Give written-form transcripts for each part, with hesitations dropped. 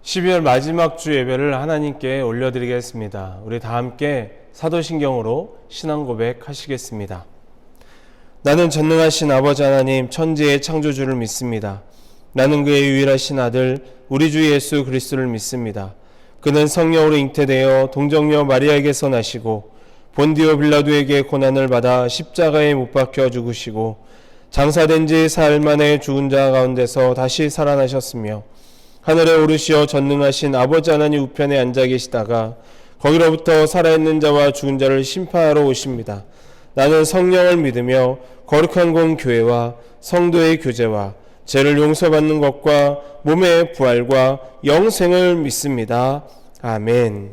12월 마지막 주 예배를 하나님께 올려드리겠습니다. 우리 다 함께 사도신경으로 신앙 고백하시겠습니다. 나는 전능하신 아버지 하나님 천지의 창조주를 믿습니다. 나는 그의 유일하신 아들 우리 주 예수 그리스도를 믿습니다. 그는 성령으로 잉태되어 동정녀 마리아에게서 나시고 본디오 빌라도에게 고난을 받아 십자가에 못 박혀 죽으시고 장사된 지 사흘 만에 죽은 자 가운데서 다시 살아나셨으며 하늘에 오르시어 전능하신 아버지 하나님 우편에 앉아 계시다가 거기로부터 살아있는 자와 죽은 자를 심판하러 오십니다. 나는 성령을 믿으며 거룩한 공 교회와 성도의 교제와 죄를 용서받는 것과 몸의 부활과 영생을 믿습니다. 아멘.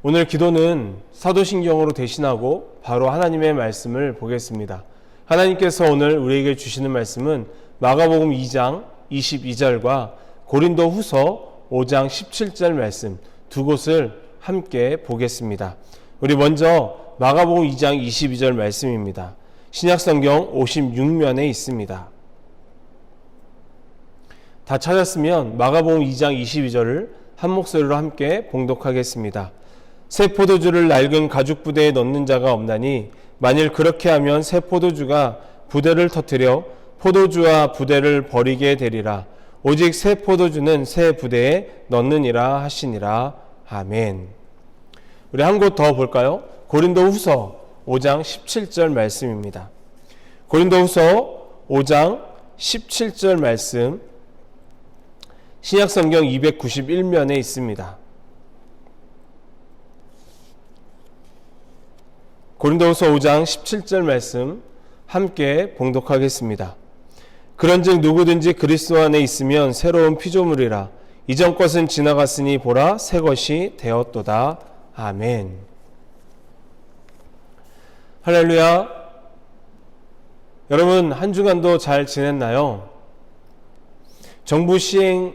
오늘 기도는 사도신경으로 대신하고 바로 하나님의 말씀을 보겠습니다. 하나님께서 오늘 우리에게 주시는 말씀은 마가복음 2장 22절과 고린도 후서 5장 17절 말씀 두 곳을 함께 보겠습니다. 우리 먼저 마가복음 2장 22절 말씀입니다. 신약성경 56면에 있습니다. 다 찾았으면 마가복음 2장 22절을 한 목소리로 함께 봉독하겠습니다. 새 포도주를 낡은 가죽 부대에 넣는 자가 없나니 만일 그렇게 하면 새 포도주가 부대를 터뜨려 포도주와 부대를 버리게 되리라. 오직 새 포도주는 새 부대에 넣느니라 하시니라. 아멘. 우리 한 곳 더 볼까요? 고린도 후서 5장 17절 말씀입니다. 고린도 후서 5장 17절 말씀 신약성경 291면에 있습니다. 고린도후서 5장 17절 말씀 함께 봉독하겠습니다. 그런즉 누구든지 그리스도 안에 있으면 새로운 피조물이라. 이전 것은 지나갔으니 보라 새 것이 되었도다. 아멘. 할렐루야. 여러분 한 주간도 잘 지냈나요? 정부 시행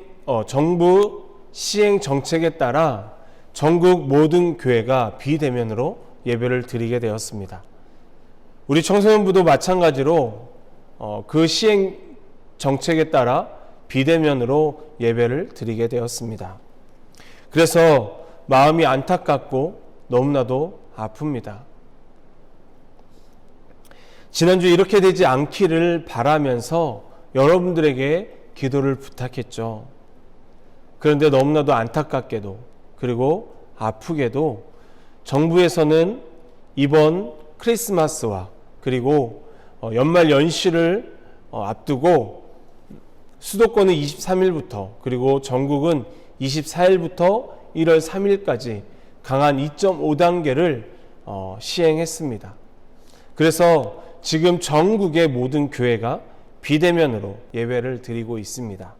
정책에 따라 전국 모든 교회가 비대면으로 예배를 드리게 되었습니다. 우리 청소년부도 마찬가지로 그 시행 정책에 따라 비대면으로 예배를 드리게 되었습니다. 그래서 마음이 안타깝고 너무나도 아픕니다. 지난주 이렇게 되지 않기를 바라면서 여러분들에게 기도를 부탁했죠. 그런데 너무나도 안타깝게도 그리고 아프게도 정부에서는 이번 크리스마스와 그리고 연말 연시를 앞두고 수도권은 23일부터 그리고 전국은 24일부터 1월 3일까지 강한 2.5단계를 시행했습니다. 그래서 지금 전국의 모든 교회가 비대면으로 예배를 드리고 있습니다.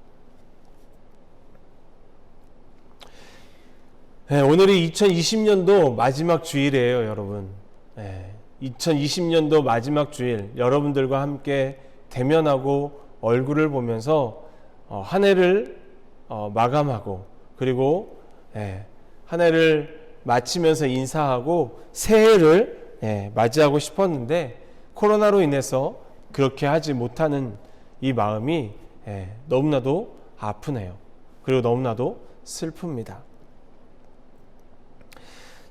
네, 오늘이 2020년도 마지막 주일이에요, 여러분. 2020년도 마지막 주일, 여러분들과 함께 대면하고 얼굴을 보면서 한 해를 마감하고 그리고 한 해를 마치면서 인사하고 새해를 맞이하고 싶었는데 코로나로 인해서 그렇게 하지 못하는 이 마음이 너무나도 아프네요. 그리고 너무나도 슬픕니다.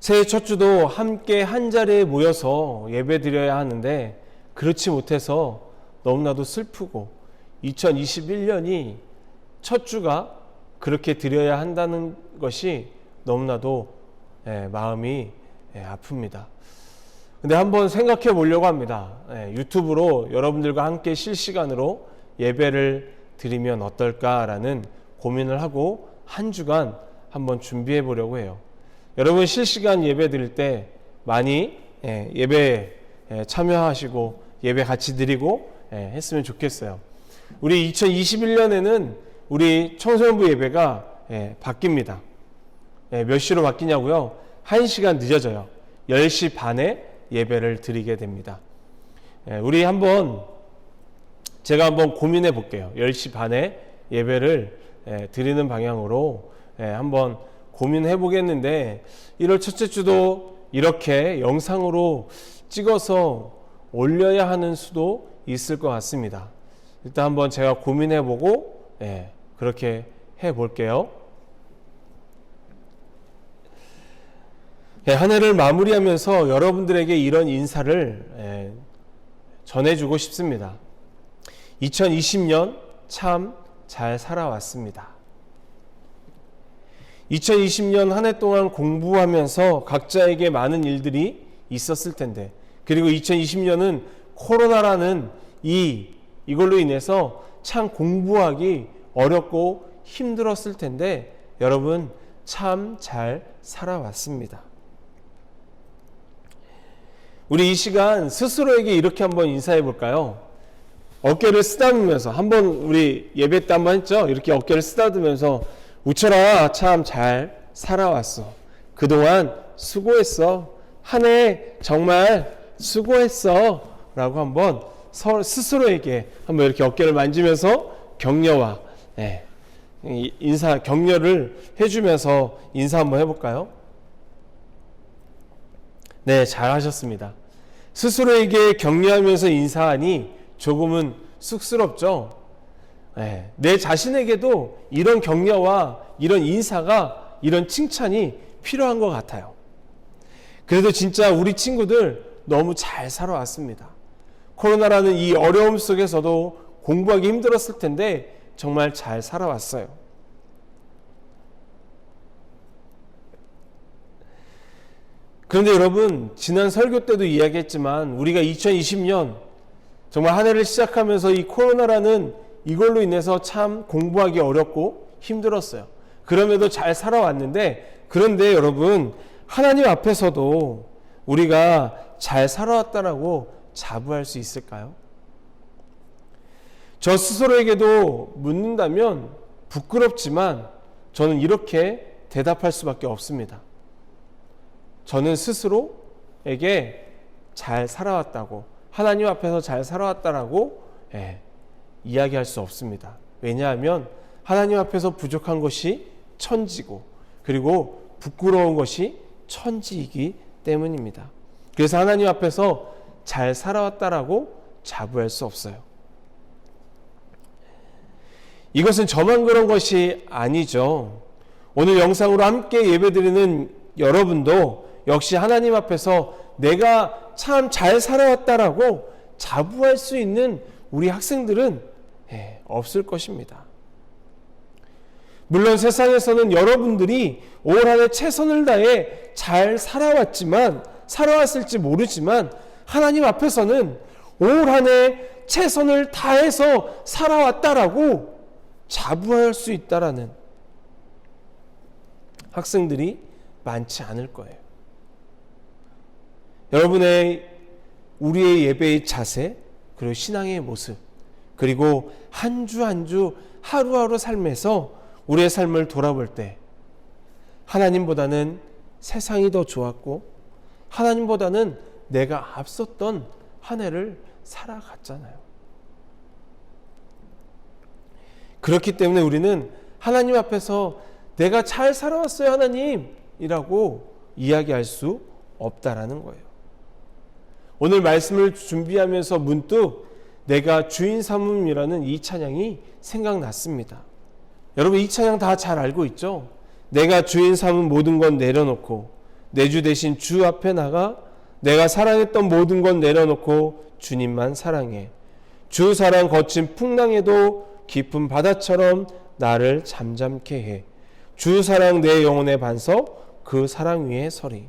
새해 첫 주도 함께 한 자리에 모여서 예배 드려야 하는데 그렇지 못해서 너무나도 슬프고 2021년이 첫 주가 그렇게 드려야 한다는 것이 너무나도 마음이 아픕니다. 근데 한번 생각해 보려고 합니다. 유튜브로 여러분들과 함께 실시간으로 예배를 드리면 어떨까라는 고민을 하고 한 주간 한번 준비해 보려고 해요. 여러분 실시간 예배 드릴 때 많이 예배에 참여하시고 예배 같이 드리고 했으면 좋겠어요. 우리 2021년에는 우리 청소년부 예배가 바뀝니다. 몇 시로 바뀌냐고요? 1시간 늦어져요. 10시 반에 예배를 드리게 됩니다. 우리 제가 한번 고민해 볼게요. 10시 반에 예배를 드리는 방향으로 한번 고민해 보겠는데 1월 첫째 주도 이렇게 영상으로 찍어서 올려야 하는 수도 있을 것 같습니다. 일단 한번 제가 고민해 보고 그렇게 해볼게요. 한 해를 마무리하면서 여러분들에게 이런 인사를 전해주고 싶습니다. 2020년 참 잘 살아왔습니다. 2020년 한 해 동안 공부하면서 각자에게 많은 일들이 있었을 텐데, 그리고 2020년은 코로나라는 이걸로 인해서 참 공부하기 어렵고 힘들었을 텐데, 여러분 참 잘 살아왔습니다. 우리 이 시간 스스로에게 이렇게 한번 인사해 볼까요? 어깨를 쓰다듬으면서, 한번 우리 예배 때 한번 했죠? 이렇게 어깨를 쓰다듬으면서, 우철아 참 잘 살아왔어. 그동안 수고했어. 한 해 정말 수고했어. 라고 한번 스스로에게 한번 이렇게 어깨를 만지면서 격려와 인사, 격려를 해주면서 인사 한번 해볼까요? 네, 잘 하셨습니다. 스스로에게 격려하면서 인사하니 조금은 쑥스럽죠? 내 자신에게도 이런 격려와 이런 인사가, 이런 칭찬이 필요한 것 같아요. 그래도 진짜 우리 친구들 너무 잘 살아왔습니다. 코로나라는 이 어려움 속에서도 공부하기 힘들었을 텐데 정말 잘 살아왔어요. 그런데 여러분, 지난 설교 때도 이야기했지만 우리가 2020년 정말 한 해를 시작하면서 이 코로나라는 이걸로 인해서 참 공부하기 어렵고 힘들었어요. 그럼에도 잘 살아왔는데, 그런데 여러분, 하나님 앞에서도 우리가 잘 살아왔다라고 자부할 수 있을까요? 저 스스로에게도 묻는다면 부끄럽지만 저는 이렇게 대답할 수밖에 없습니다. 저는 스스로에게 잘 살아왔다고, 하나님 앞에서 잘 살아왔다라고 이야기할 수 없습니다. 왜냐하면 하나님 앞에서 부족한 것이 천지고, 그리고 부끄러운 것이 천지이기 때문입니다. 그래서 하나님 앞에서 잘 살아왔다라고 자부할 수 없어요. 이것은 저만 그런 것이 아니죠. 오늘 영상으로 함께 예배드리는 여러분도 역시 하나님 앞에서 내가 참 잘 살아왔다라고 자부할 수 있는 우리 학생들은 없을 것입니다. 물론 세상에서는 여러분들이 올 한 해 최선을 다해 잘 살아왔을지 모르지만 하나님 앞에서는 올 한 해 최선을 다해서 살아왔다라고 자부할 수 있다라는 학생들이 많지 않을 거예요. 우리의 예배의 자세, 그리고 신앙의 모습, 그리고 한 주 한 주 하루하루 삶에서 우리의 삶을 돌아볼 때 하나님보다는 세상이 더 좋았고 하나님보다는 내가 앞섰던 한 해를 살아갔잖아요. 그렇기 때문에 우리는 하나님 앞에서 내가 잘 살아왔어요 하나님이라고 이야기할 수 없다라는 거예요. 오늘 말씀을 준비하면서 문득 내가 주인 삼음이라는 이 찬양이 생각났습니다. 여러분 이 찬양 다 잘 알고 있죠? 내가 주인 삼은 모든 건 내려놓고 내 주 대신 주 앞에 나가 내가 사랑했던 모든 건 내려놓고 주님만 사랑해. 주 사랑 거친 풍랑에도 깊은 바다처럼 나를 잠잠케 해. 주 사랑 내 영혼의 반석 그 사랑 위에 서리.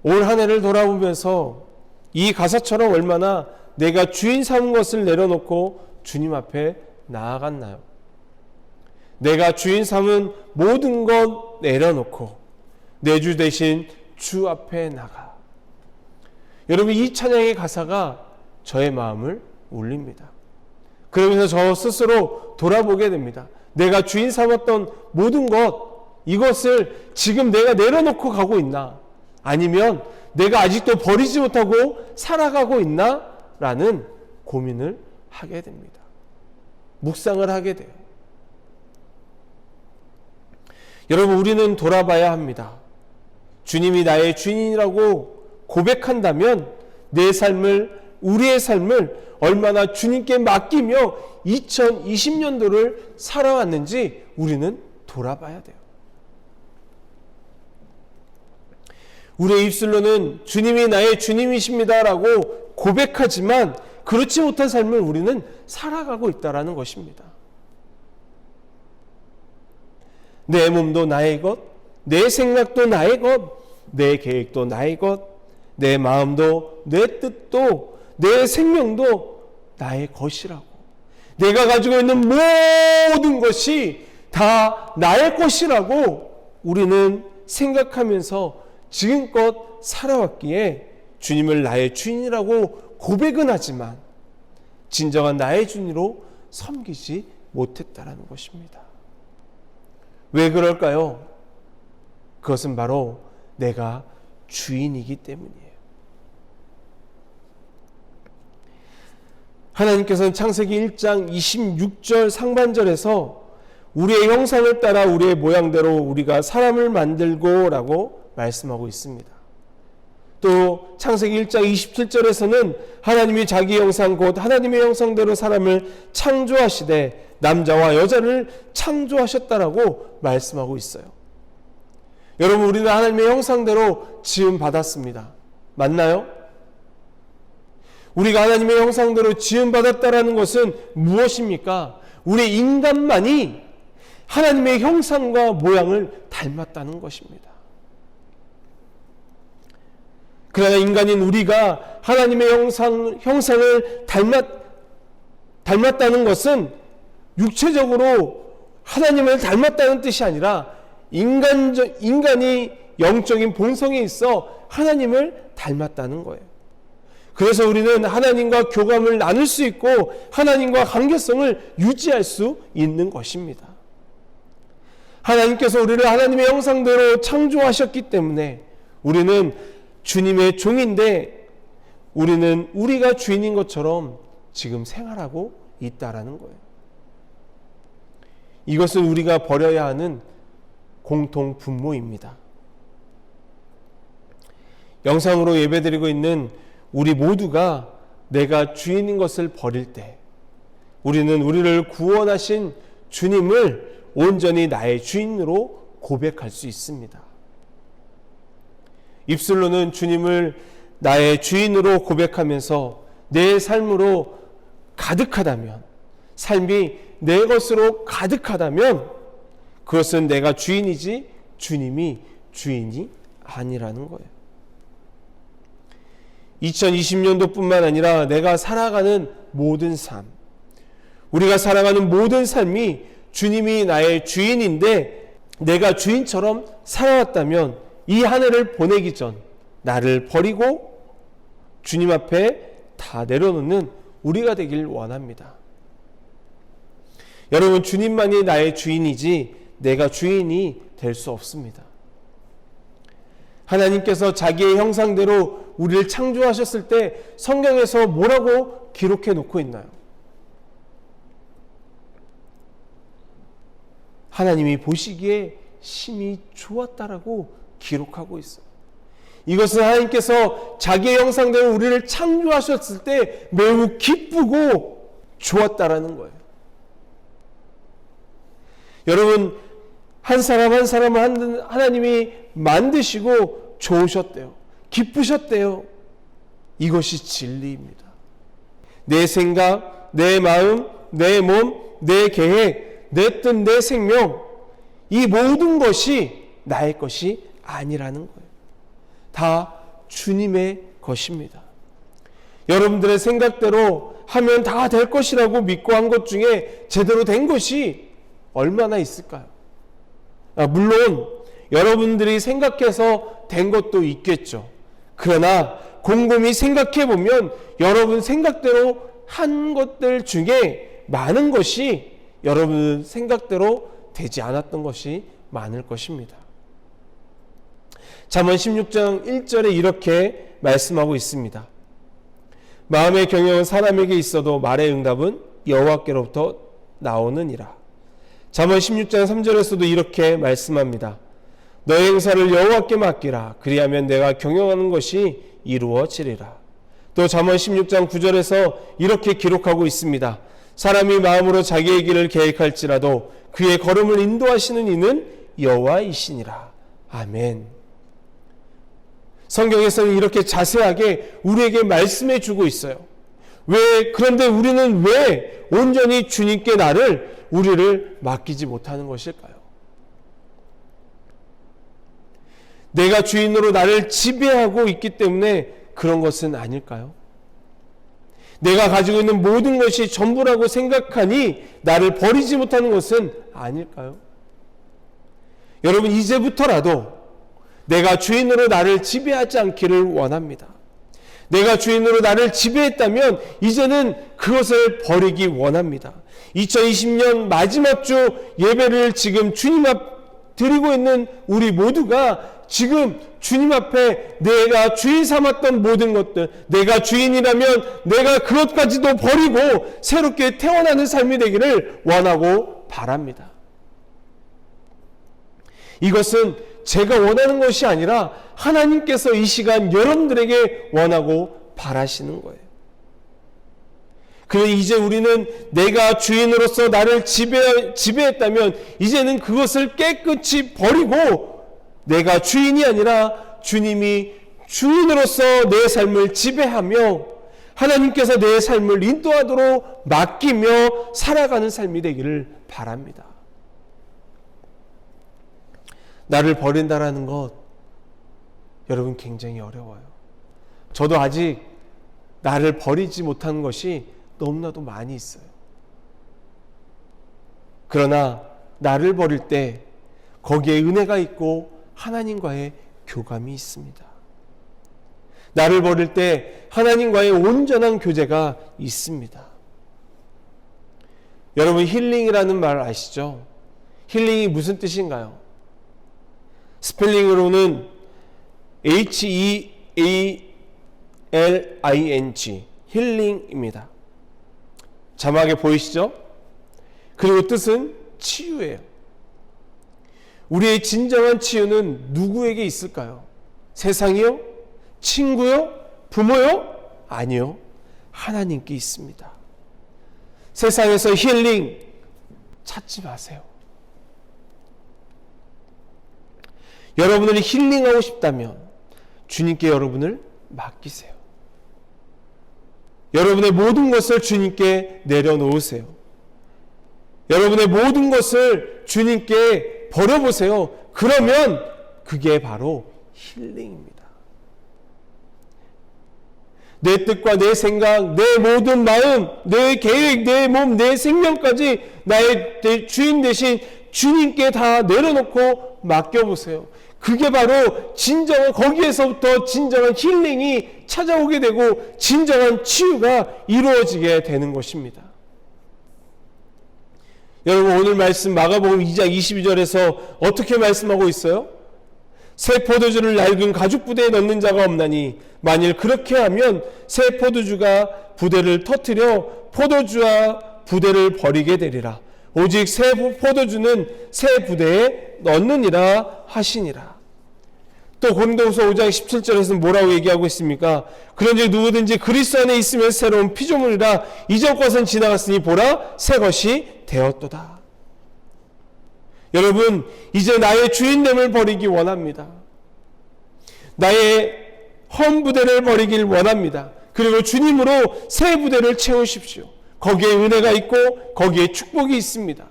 올 한 해를 돌아보면서 이 가사처럼 얼마나 내가 주인 삼은 것을 내려놓고 주님 앞에 나아갔나요? 내가 주인 삼은 모든 것 내려놓고 내 주 대신 주 앞에 나가. 여러분 이 찬양의 가사가 저의 마음을 울립니다. 그러면서 저 스스로 돌아보게 됩니다. 내가 주인 삼았던 모든 것, 이것을 지금 내가 내려놓고 가고 있나? 아니면 내가 아직도 버리지 못하고 살아가고 있나? 라는 고민을 하게 됩니다. 묵상을 하게 돼요. 여러분 우리는 돌아봐야 합니다. 주님이 나의 주인이라고 고백한다면 내 삶을 우리의 삶을 얼마나 주님께 맡기며 2020년도를 살아왔는지 우리는 돌아봐야 돼요. 우리의 입술로는 주님이 나의 주님이십니다라고 고백하지만 그렇지 못한 삶을 우리는 살아가고 있다는 것입니다. 내 몸도 나의 것, 내 생각도 나의 것, 내 계획도 나의 것, 내 마음도, 내 뜻도, 내 생명도 나의 것이라고. 내가 가지고 있는 모든 것이 다 나의 것이라고 우리는 생각하면서 지금껏 살아왔기에 주님을 나의 주인이라고 고백은 하지만 진정한 나의 주인으로 섬기지 못했다라는 것입니다. 왜 그럴까요? 그것은 바로 내가 주인이기 때문이에요. 하나님께서는 창세기 1장 26절 상반절에서 우리의 형상을 따라 우리의 모양대로 우리가 사람을 만들고 라고 말씀하고 있습니다. 또 창세기 1장 27절에서는 하나님이 자기 형상 곧 하나님의 형상대로 사람을 창조하시되 남자와 여자를 창조하셨다라고 말씀하고 있어요. 여러분, 우리는 하나님의 형상대로 지음 받았습니다. 맞나요? 우리가 하나님의 형상대로 지음 받았다라는 것은 무엇입니까? 우리 인간만이 하나님의 형상과 모양을 닮았다는 것입니다. 그러나 인간인 우리가 하나님의 형상을 닮았다는 것은 육체적으로 하나님을 닮았다는 뜻이 아니라 인간이 영적인 본성에 있어 하나님을 닮았다는 거예요. 그래서 우리는 하나님과 교감을 나눌 수 있고 하나님과 관계성을 유지할 수 있는 것입니다. 하나님께서 우리를 하나님의 형상대로 창조하셨기 때문에 우리는 주님의 종인데 우리는 우리가 주인인 것처럼 지금 생활하고 있다라는 거예요. 이것은 우리가 버려야 하는 공통 분모입니다. 영상으로 예배드리고 있는 우리 모두가 내가 주인인 것을 버릴 때 우리는 우리를 구원하신 주님을 온전히 나의 주인으로 고백할 수 있습니다. 입술로는 주님을 나의 주인으로 고백하면서 내 삶으로 가득하다면, 삶이 내 것으로 가득하다면 그것은 내가 주인이지 주님이 주인이 아니라는 거예요. 2020년도뿐만 아니라 내가 살아가는 모든 삶, 우리가 살아가는 모든 삶이 주님이 나의 주인인데 내가 주인처럼 살아왔다면 이 한 해를 보내기 전 나를 버리고 주님 앞에 다 내려놓는 우리가 되길 원합니다. 여러분, 주님만이 나의 주인이지 내가 주인이 될 수 없습니다. 하나님께서 자기의 형상대로 우리를 창조하셨을 때 성경에서 뭐라고 기록해 놓고 있나요? 하나님이 보시기에 심히 좋았다라고 기록하고 있어요. 이것은 하나님께서 자기의 형상대로 우리를 창조하셨을 때 매우 기쁘고 좋았다라는 거예요. 여러분, 한 사람 한 사람을 하나님이 만드시고 좋으셨대요. 기쁘셨대요. 이것이 진리입니다. 내 생각, 내 마음, 내 몸, 내 계획, 내 뜻, 내 생명, 이 모든 것이 나의 것이 아니라는 거예요. 다 주님의 것입니다. 여러분들의 생각대로 하면 다 될 것이라고 믿고 한 것 중에 제대로 된 것이 얼마나 있을까요? 물론 여러분들이 생각해서 된 것도 있겠죠. 그러나 곰곰이 생각해 보면 여러분 생각대로 한 것들 중에 많은 것이 여러분 생각대로 되지 않았던 것이 많을 것입니다. 잠언 16장 1절에 이렇게 말씀하고 있습니다. 마음의 경영은 사람에게 있어도 말의 응답은 여호와께로부터 나오느니라. 잠언 16장 3절에서도 이렇게 말씀합니다. 너의 행사를 여호와께 맡기라. 그리하면 내가 경영하는 것이 이루어지리라. 또 잠언 16장 9절에서 이렇게 기록하고 있습니다. 사람이 마음으로 자기의 길을 계획할지라도 그의 걸음을 인도하시는 이는 여호와이시니라. 아멘. 성경에서는 이렇게 자세하게 우리에게 말씀해 주고 있어요. 그런데 우리는 왜 온전히 주님께 우리를 맡기지 못하는 것일까요? 내가 주인으로 나를 지배하고 있기 때문에 그런 것은 아닐까요? 내가 가지고 있는 모든 것이 전부라고 생각하니 나를 버리지 못하는 것은 아닐까요? 여러분, 이제부터라도 내가 주인으로 나를 지배하지 않기를 원합니다. 내가 주인으로 나를 지배했다면 이제는 그것을 버리기 원합니다. 2020년 마지막 주 예배를 지금 주님 앞 드리고 있는 우리 모두가 지금 주님 앞에 내가 주인 삼았던 모든 것들, 내가 주인이라면 내가 그것까지도 버리고 새롭게 태어나는 삶이 되기를 원하고 바랍니다. 이것은 제가 원하는 것이 아니라 하나님께서 이 시간 여러분들에게 원하고 바라시는 거예요. 그래, 이제 우리는 내가 주인으로서 나를 지배했다면 이제는 그것을 깨끗이 버리고 내가 주인이 아니라 주님이 주인으로서 내 삶을 지배하며 하나님께서 내 삶을 인도하도록 맡기며 살아가는 삶이 되기를 바랍니다. 나를 버린다라는 것, 여러분, 굉장히 어려워요. 저도 아직 나를 버리지 못하는 것이 너무나도 많이 있어요. 그러나 나를 버릴 때 거기에 은혜가 있고 하나님과의 교감이 있습니다. 나를 버릴 때 하나님과의 온전한 교제가 있습니다. 여러분, 힐링이라는 말 아시죠? 힐링이 무슨 뜻인가요? 스펠링으로는 H-E-A-L-I-N-G, 힐링입니다. 자막에 보이시죠? 그리고 뜻은 치유예요. 우리의 진정한 치유는 누구에게 있을까요? 세상이요? 친구요? 부모요? 아니요. 하나님께 있습니다. 세상에서 힐링 찾지 마세요. 여러분들이 힐링하고 싶다면 주님께 여러분을 맡기세요. 여러분의 모든 것을 주님께 내려놓으세요. 여러분의 모든 것을 주님께 버려보세요. 그러면 그게 바로 힐링입니다. 내 뜻과 내 생각, 내 모든 마음, 내 계획, 내 몸, 내 생명까지 나의 주인 대신 주님께 다 내려놓고 맡겨보세요. 그게 바로 거기에서부터 진정한 힐링이 찾아오게 되고 진정한 치유가 이루어지게 되는 것입니다. 여러분, 오늘 말씀 마가복음 2장 22절에서 어떻게 말씀하고 있어요? 새 포도주를 낡은 가죽 부대에 넣는 자가 없나니 만일 그렇게 하면 새 포도주가 부대를 터뜨려 포도주와 부대를 버리게 되리라. 오직 새 포도주는 새 부대에 넣느니라 하시니라. 또 고린도후서 5장 17절에서는 뭐라고 얘기하고 있습니까? 그런즉 누구든지 그리스도 안에 있으면 새로운 피조물이라 이전 것은 지나갔으니 보라 새 것이 되었도다. 여러분, 이제 나의 주인됨을 버리기 원합니다. 나의 헌 부대를 버리길 원합니다. 그리고 주님으로 새 부대를 채우십시오. 거기에 은혜가 있고 거기에 축복이 있습니다.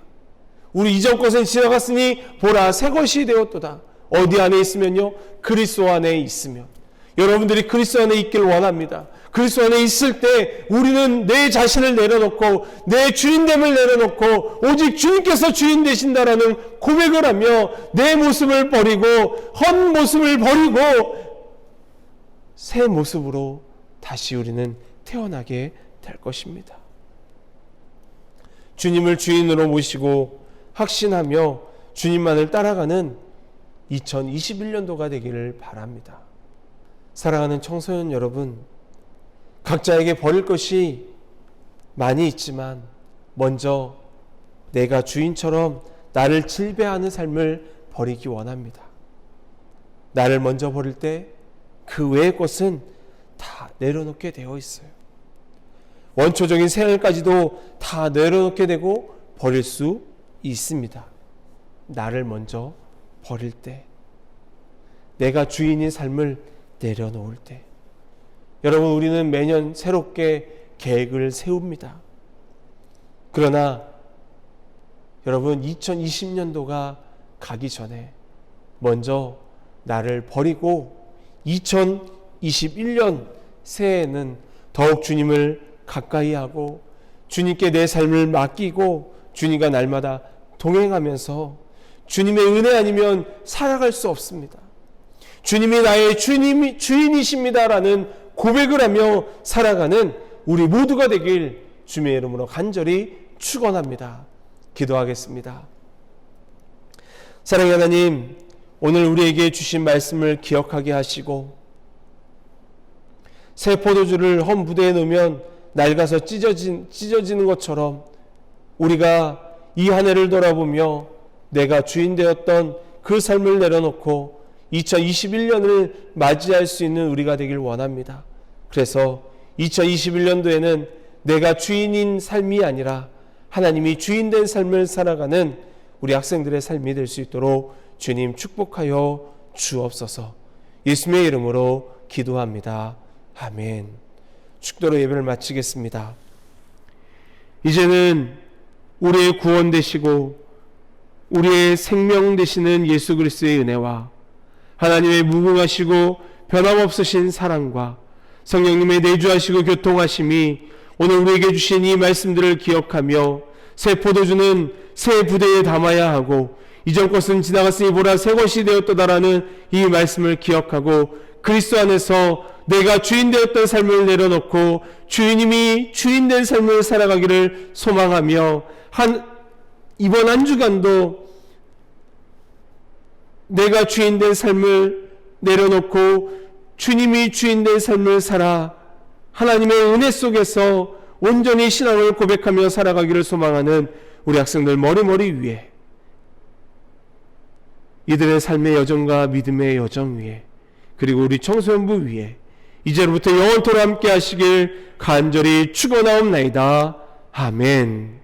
우리 이전 것은 지나갔으니 보라 새 것이 되었도다. 어디 안에 있으면요? 그리스도 안에 있으면. 여러분들이 그리스도 안에 있길 원합니다. 그리스도 안에 있을 때 우리는 내 자신을 내려놓고 내 주인됨을 내려놓고 오직 주님께서 주인 되신다라는 고백을 하며 내 모습을 버리고 헌 모습을 버리고 새 모습으로 다시 우리는 태어나게 될 것입니다. 주님을 주인으로 모시고 확신하며 주님만을 따라가는 2021년도가 되기를 바랍니다. 사랑하는 청소년 여러분, 각자에게 버릴 것이 많이 있지만 먼저 내가 주인처럼 나를 지배하는 삶을 버리기 원합니다. 나를 먼저 버릴 때 그 외의 것은 다 내려놓게 되어 있어요. 원초적인 생활까지도 다 내려놓게 되고 버릴 수 있습니다. 나를 먼저 버릴 때, 내가 주인인 삶을 내려놓을 때. 여러분, 우리는 매년 새롭게 계획을 세웁니다. 그러나 여러분, 2020년도가 가기 전에 먼저 나를 버리고 2021년 새해에는 더욱 주님을 가까이 하고 주님께 내 삶을 맡기고 주님과 날마다 동행하면서 주님의 은혜 아니면 살아갈 수 없습니다. 주님이 나의 주인이십니다라는 고백을 하며 살아가는 우리 모두가 되길 주님의 이름으로 간절히 축원합니다. 기도하겠습니다. 사랑하는 하나님, 오늘 우리에게 주신 말씀을 기억하게 하시고 새 포도주를 헌 부대에 놓으면 낡아서 찢어지는 것처럼 우리가 이 한 해를 돌아보며 내가 주인 되었던 그 삶을 내려놓고 2021년을 맞이할 수 있는 우리가 되길 원합니다. 그래서 2021년도에는 내가 주인인 삶이 아니라 하나님이 주인된 삶을 살아가는 우리 학생들의 삶이 될 수 있도록 주님 축복하여 주옵소서. 예수님의 이름으로 기도합니다. 아멘. 축도로 예배를 마치겠습니다. 이제는 우리의 구원 되시고 우리의 생명 되시는 예수 그리스도의 은혜와 하나님의 무궁하시고 변함없으신 사랑과 성령님의 내주하시고 교통하심이 오늘 우리에게 주신 이 말씀들을 기억하며 새 포도주는 새 부대에 담아야 하고 이전 것은 지나갔으니 보라 새 것이 되었도다라는 이 말씀을 기억하고 그리스도 안에서 내가 주인 되었던 삶을 내려놓고 주님이 주인된 삶을 살아가기를 소망하며 이번 한 주간도 내가 주인된 삶을 내려놓고 주님이 주인된 삶을 살아 하나님의 은혜 속에서 온전히 신앙을 고백하며 살아가기를 소망하는 우리 학생들 머리 위에 이들의 삶의 여정과 믿음의 여정 위에 그리고 우리 청소년부 위에 이제로부터 영원토록 함께 하시길 간절히 축원하옵나이다. 아멘.